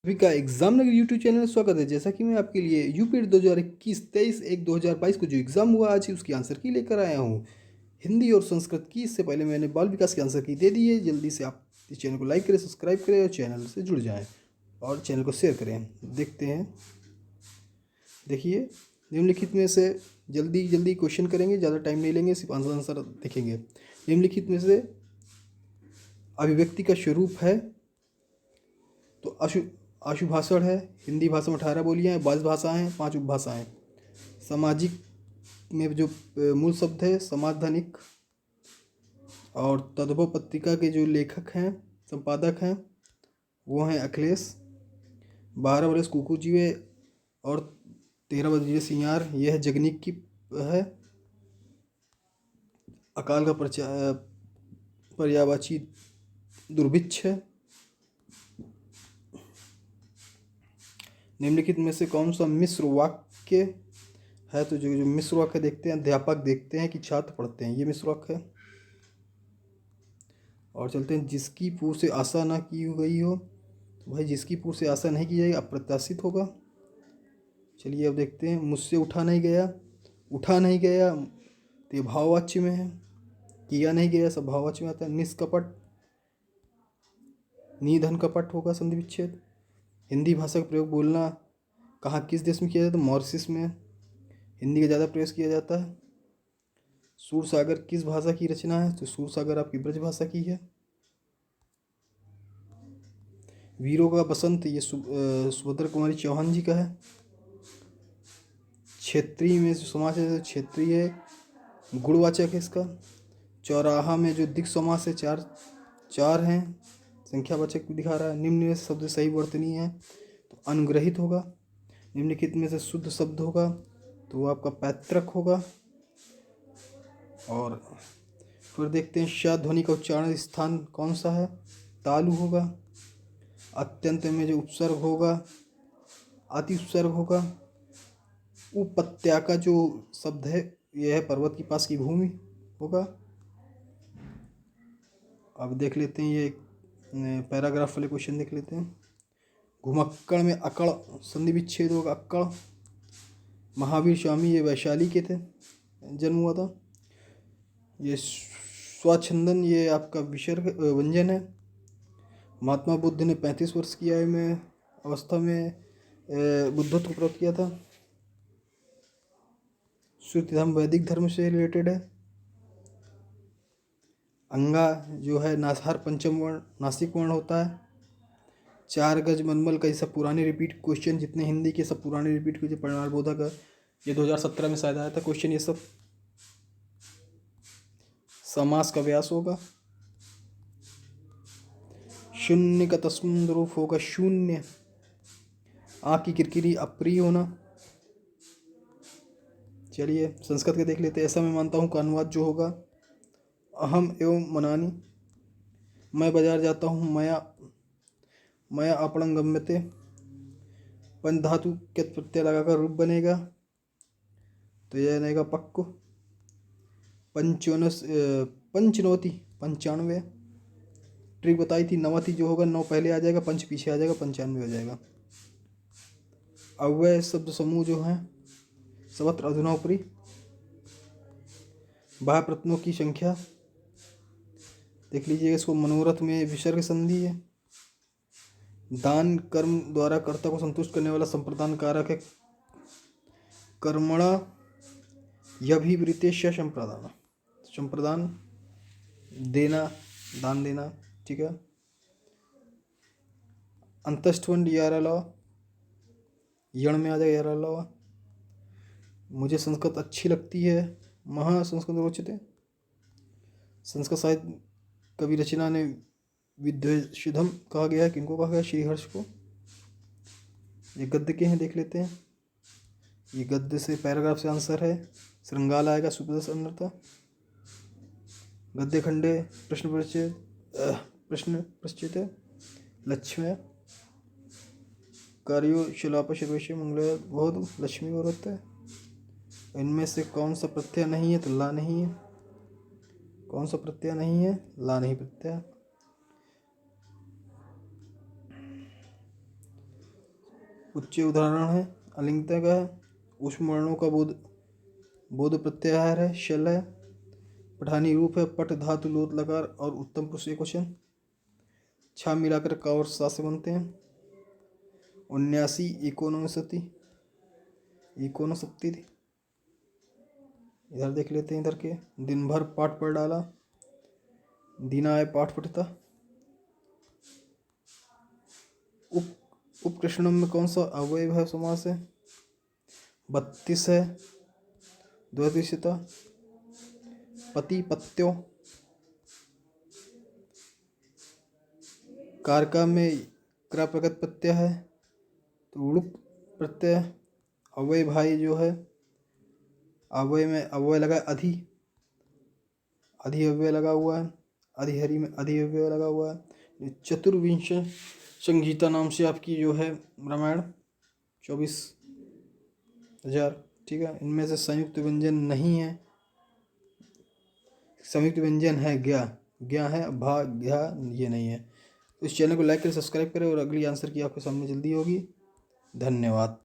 सभी का एग्जाम नगर YouTube channel में स्वागत है। जैसा कि मैं आपके लिए यूपी 2021-23 को जो एग्ज़ाम हुआ आज उसकी आंसर की लेकर आया हूँ हिंदी और संस्कृत की। इससे पहले मैंने बाल विकास की आंसर की दे दी है। जल्दी से आप इस चैनल को लाइक करें, सब्सक्राइब करें और चैनल से जुड़ जाएं और चैनल को शेयर करें। देखते हैं, देखिए निम्नलिखित में से जल्दी जल्दी क्वेश्चन करेंगे, ज़्यादा टाइम नहीं लेंगे, सिर्फ आंसर देखेंगे। निम्नलिखित में से अभिव्यक्ति का स्वरूप है तो आशुभाषण है। हिंदी भाषा में 18 बोलियाँ हैं, 22 भाषाएँ हैं, 5 उपभाषाएँ हैं। सामाजिक में जो मूल शब्द है समाधानिक, और तद्भव पत्रिका के जो लेखक हैं, संपादक हैं, वो हैं अखिलेश। 12 बरस कुकू जीवे और 13 बजे सियार, यह है जगनीक की है। अकाल का पर्यायवाची दुर्भिक्ष है। निम्नलिखित में से कौन सा मिश्र वाक्य है? तो जो मिश्र वाक्य देखते हैं, अध्यापक देखते हैं कि छात्र पढ़ते हैं, ये मिश्र वाक्य है। और चलते हैं, जिसकी पूर्व से आशा ना की गई हो, तो भाई जिसकी पूर्व से आशा नहीं की जाएगी अप्रत्याशित होगा। चलिए अब देखते हैं, मुझसे उठा नहीं गया तो ये भाववाच्य में है। किया नहीं गया सब भाववाच्य में आता है। निष्कपट, निधन कपट होगा संधि विच्छेद। हिंदी भाषा का प्रयोग बोलना कहाँ किस देश में किया जाता है? मॉरिशस में हिंदी का ज़्यादा प्रयोग किया जाता है। सूरसागर किस भाषा की रचना है? तो सूरसागर आपकी ब्रज भाषा की है। वीरों का बसंत ये सुभद्रा कुमारी चौहान जी का है। क्षेत्रीय में जो समास है तो क्षेत्रीय गुणवाचक है इसका। चौराहा में जो दिक् समास है चार हैं, संख्यावाचक भी दिखा रहा है। निम्न में शब्द सही वर्तनीय है तो अनुग्रहित होगा। निम्नलिखित में से शुद्ध शब्द होगा तो वो आपका पैतृक होगा। और फिर देखते हैं, श ध्वनि का उच्चारण स्थान कौन सा है? तालु होगा। अत्यंत में जो उपसर्ग होगा अति उपसर्ग होगा। उपत्या का जो शब्द है यह है पर्वत के पास की भूमि होगा। अब देख लेते हैं, ये पैराग्राफ वाले क्वेश्चन देख लेते हैं। घुमक्कड़ में अकड़ संधि विच्छेद होगा, अक्कड़। महावीर स्वामी ये वैशाली के थे, जन्म हुआ था। ये स्वच्छंदन ये आपका विसर्ग व्यंजन है। महात्मा बुद्ध ने 35 वर्ष की आयु में अवस्था में बुद्धत्व प्राप्त किया था। श्रुतिधाम वैदिक धर्म से रिलेटेड है। अंगा जो है नासहार पंचम वर्ण नासिक वर्ण होता है। 4 गज मलमल का ये सब पुराने रिपीट क्वेश्चन, जितने हिंदी के सब पुराने रिपीट क्वेश्चन, परिणाम बोधक है, ये 2017 में शायद आया था क्वेश्चन। ये सब समास का व्यास होगा। शून्य का तस्मिन रूप होगा शून्य। आँख की किरकिरी अप्रिय होना। चलिए संस्कृत के देख लेते हैं। ऐसा मैं मानता हूँ का अनुवाद जो होगा अहम एवं मनानी, मैं बाजार जाता हूँ, मया आपणं गम्यते। पंच धातु के प्रत्यय लगाकर रूप बनेगा तो यह बनेगा पक्को। पंचनवती 95। ट्रिक बताई थी, 90 जो होगा 9 पहले आ जाएगा, पंच पीछे आ जाएगा, 95 हो जाएगा। अव्यय शब्द समूह जो हैं सर्वत्र अधुना ऊपरी। बाह्य प्रत्ययों की संख्या देख लीजिएगा, इसको मनोरथ में विसर्ग संधि है। दान कर्म द्वारा कर्ता को संतुष्ट करने वाला संप्रदान कारक है। कर्मणा यभिवृतेश्य संप्रदान, संप्रदान देना, दान देना, ठीक है। अंतस्ठवंड याराला यण में आ जाएगा याराला। मुझे संस्कृत अच्छी लगती है, महा संस्कृत रोचते। संस्कृत साहित्य कवि रचना ने विद्वेषुधम कहा गया है, किनको कहा गया? श्रीहर्ष को। ये गद्य के हैं, देख लेते हैं। ये गद्य से पैराग्राफ से आंसर है। श्रृंगाल आएगा सुप्रदर्श अनर्था। गद्य खंडे प्रश्न प्रश्चित है। लक्ष्य कार्यो शिलाप सर्वेश मंगल बहुत लक्ष्मी औरत है। इनमें से कौन सा प्रत्यय नहीं है? तो ला नहीं है। कौन सा प्रत्यय नहीं है? ला नहीं प्रत्यय। उच्च उदाहरण है, अलिंगता का है, ऊष्म वर्णों का बोध प्रत्याहार है, शल है, पठानी रूप है, पट धातु लोट लकार और उत्तम पुरुष एक क्वेश्चन, छा मिलाकर का और सा से बनते हैं, 79 इकोनसप्ती थी। इधर देख लेते हैं, इधर के दिन भर पाठ पढ़ डाला, दीना आय पाठ पढ़ता। उपकृष्णम में कौन सा अवयव है समास है? 32 है, द्वितीयता, पति पत्यो। कारका में क्रा प्रगत प्रत्यय है तो उड़ुक प्रत्यय। अवय भाई जो है, अवय में अवय लगा अधि अवय लगा हुआ है, अधिहरि में अधि अवय लगा हुआ है। चतुर्विंश संगीता नाम से आपकी जो है रामायण 24,000, ठीक है। इनमें से संयुक्त व्यंजन नहीं है, संयुक्त व्यंजन है ज्ञा है, भा ज्ञा ये नहीं है। तो इस चैनल को लाइक करें, सब्सक्राइब करें और अगली आंसर की आपके सामने जल्दी होगी। धन्यवाद।